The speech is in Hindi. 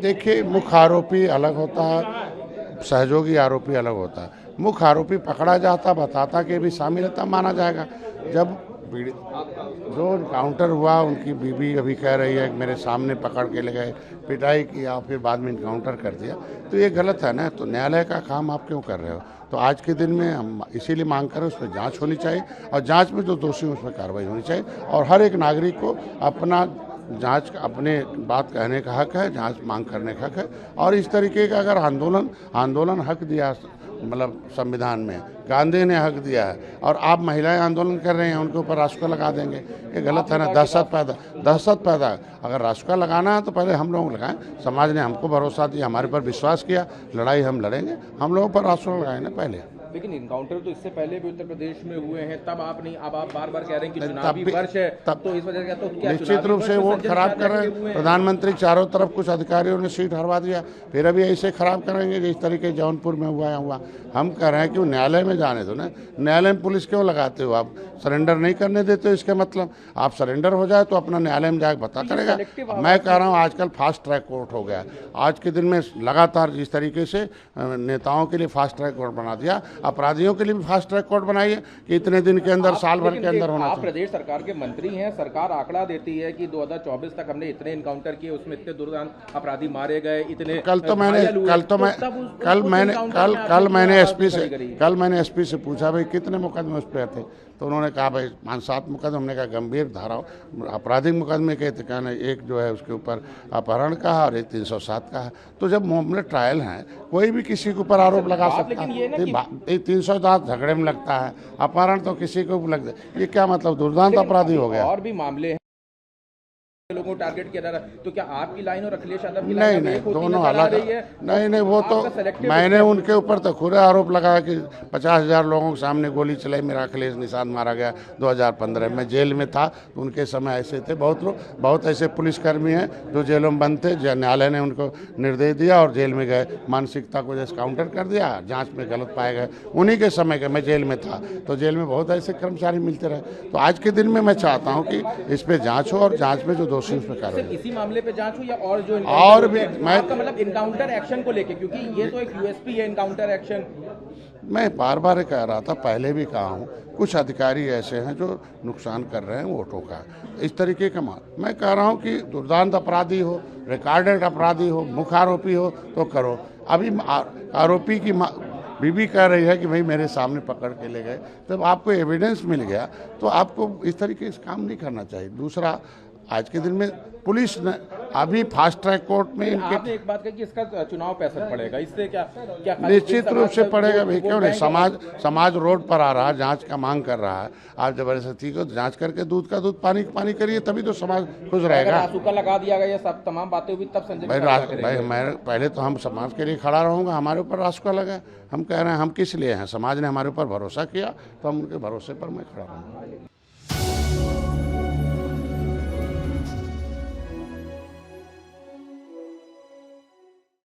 देखिए, मुख्य आरोपी अलग होता है, सहयोगी आरोपी अलग होता है। मुख्य आरोपी पकड़ा जाता, बताता कि भी शामिल है, तब माना जाएगा। जब जो इनकाउंटर हुआ, उनकी बीवी अभी कह रही है कि मेरे सामने पकड़ के ले गए, पिटाई किया, फिर बाद में इनकाउंटर कर दिया, तो ये गलत है ना। तो न्यायालय का काम आप क्यों कर रहे हो? तो आज के दिन में हम इसीलिए मांग कर रहे हैं, उस पर जाँच होनी चाहिए, और जाँच में जो दोषी हैं उस पर कार्रवाई होनी चाहिए। और हर एक नागरिक को अपना जांच, अपने बात कहने का हक है, जांच मांग करने का हक है। और इस तरीके का अगर आंदोलन हक दिया, मतलब संविधान में गांधी ने हक दिया है, और आप महिलाएं आंदोलन कर रहे हैं, उनके ऊपर रासुका लगा देंगे, ये गलत है ना। दहशत पैदा। अगर रासुका लगाना है तो पहले हम लोग लगाएं। समाज ने हमको भरोसा दिया, हमारे पर विश्वास किया, लड़ाई हम लड़ेंगे, हम लोगों पर रासुका लगाए ना पहले। लेकिन इनकाउंटर तो इससे पहले भी उत्तर प्रदेश में हुए हैं, तब आप नहीं, अब आप बार बार कह रहे हैं कि चुनावी वर्ष है, तब तो इस वजह से तो क्या निश्चित रूप से वोट खराब कर रहे हैं। प्रधानमंत्री चारों तरफ कुछ अधिकारियों ने सीट हरवा दिया, फिर अभी ऐसे खराब करेंगे जिस तरीके जौनपुर में हुआ। हम कह रहे हैं कि न्यायालय में जाने दो ना। न्यायालय में पुलिस क्यों लगाते हो? आप सरेंडर नहीं करने देते हो, इसका मतलब आप सरेंडर हो जाए तो अपना न्यायालय में जाकर बता करेगा। मैं कह रहा हूँ आजकल फास्ट ट्रैक कोर्ट हो गया। आज के दिन में लगातार जिस तरीके से नेताओं के लिए फास्ट ट्रैक कोर्ट बना दिया, अपराधियों के लिए भी फास्ट ट्रैक कोर्ट बनाइए कि इतने दिन के अंदर, साल भर के अंदर होना चाहिए। प्रदेश सरकार के मंत्री हैं, सरकार आंकड़ा देती है कि 2024 तक हमने इतने इनकाउंटर किए, उसमें इतने दुर्दांत अपराधी मारे गए, इतने कल मैंने एसपी से पूछा भाई कितने मुकदमे उस पर थे, तो उन्होंने कहा भाई 5-7 मुकदमे। हमने कहा गंभीर धाराओं आपराधिक मुकदमे के थे, कहना एक जो है उसके ऊपर अपहरण का है और एक 307 का है। तो जब मामले ट्रायल हैं, कोई भी किसी के ऊपर आरोप लगा सकता है। 307 झगड़े में लगता है, अपहरण तो किसी को भी लगता है। ये क्या मतलब, दुर्दांत अपराधी हो गया। और भी मामले हैं लोगों को टारगेट किया जा रहा है, तो क्या आपकी लाइन और अखिलेश यादव की लाइन नहीं, दोनों अलग है। नहीं, वो तो मैंने उनके ऊपर तो खुद आरोप लगाया कि 50,000 लोगों के सामने गोली चलाई, मेरा अखिलेश निषाद मारा गया 2015 में। जेल में था तो उनके समय ऐसे थे बहुत लोग, बहुत ऐसे पुलिसकर्मी हैं जो जेलों में बंद थे। न्यायालय ने उनको निर्देश दिया और जेल में गए, मानसिकता को जैसे काउंटर कर दिया, जाँच में गलत पाए गए। उन्हीं के समय के मैं जेल में था, तो जेल में बहुत ऐसे कर्मचारी मिलते रहे। तो आज के दिन में मैं चाहता हूँ कि इस पर जाँच हो, और जाँच में जो इसी मामले पे जांच हो या और जो और भी मैं मतलब इनकाउंटर एक्शन को लेके, क्योंकि ये तो एक यूएसपी है इनकाउंटर एक्शन। मैं बार बार कह रहा था, पहले भी कहा हूँ, कुछ अधिकारी ऐसे हैं जो नुकसान कर रहे हैं वोटों का। इस तरीके का मैं कह रहा हूँ कि दुर्दांत अपराधी हो, रिकॉर्डेड अपराधी हो, मुख्य आरोपी हो तो करो। अभी आरोपी की बीबी कह रही है कि भाई मेरे सामने पकड़ के ले गए, तब आपको एविडेंस मिल गया तो आपको इस तरीके से काम नहीं करना चाहिए। दूसरा, आज के दिन में पुलिस ने अभी फास्ट ट्रैक कोर्ट में इनके, आपने एक बात कही कि इसका चुनाव पे असर पड़ेगा, इससे क्या निश्चित रूप से पड़ेगा भाई। क्यों नहीं, समाज रोड पर आ रहा है, जांच का मांग कर रहा है। आप जबरदस्ती को जांच करके दूध का दूध पानी करिए, तभी तो समाज खुश रहेगा। रासुका लगा दिया गया, ये सब तमाम बातें हुई, तब संजय भाई मैं पहले तो हम समाज के लिए खड़ा रहूंगा। हमारे ऊपर रासुका लगा, हम कह रहे हैं हम किस लिए हैं, समाज ने हमारे ऊपर भरोसा किया तो हम उनके भरोसे पर मैं खड़ा रहूँगा।